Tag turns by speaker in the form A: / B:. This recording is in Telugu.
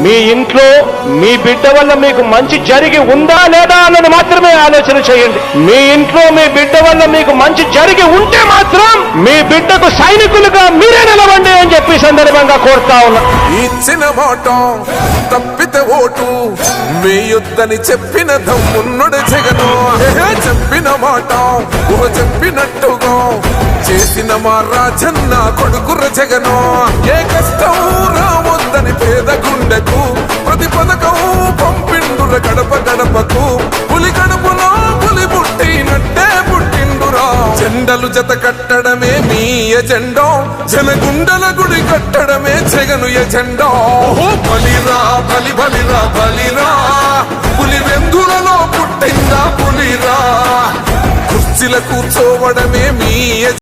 A: మీ ఇంట్లో మీ బిడ్డ వల్ల మీకు మంచి జరిగి ఉందా లేదా అన్నది మాత్రమే ఆలోచన చేయండి. మీ ఇంట్లో మీ బిడ్డ వల్ల మీకు మంచి జరిగి ఉంటే మాత్రం మీ బిడ్డకు సైనికులుగా మీరే నిలవండి అని చెప్పి సందర్భంగా కోరుతా ఉన్నా.
B: ఇచ్చిన మాట తప్పితే ఓటు వేయొద్దని చెప్పిన దమ్మున్నడు జగను. చెప్పిన మాట చెప్పినట్టుగా చేసిన మా రాజన్న కొడుకుర జగను. ఏ కష్టం రావద్దని పేద గుండెకు ప్రతి పథకం పంపిండుర గడప గడపకు. పులి గడపలో పులి పుట్టినట్టే పుట్టిండురా. జెండలు జత కట్టడమే మీ ఎజెండా, జనగుండల గుడి కట్టడమే జగను ఎజెండా. బలిరా బలి బలిరా బలిరా, పులి వెందులలో పుట్టిందా పులిరా. కుర్చీల కూర్చోవడమే మీ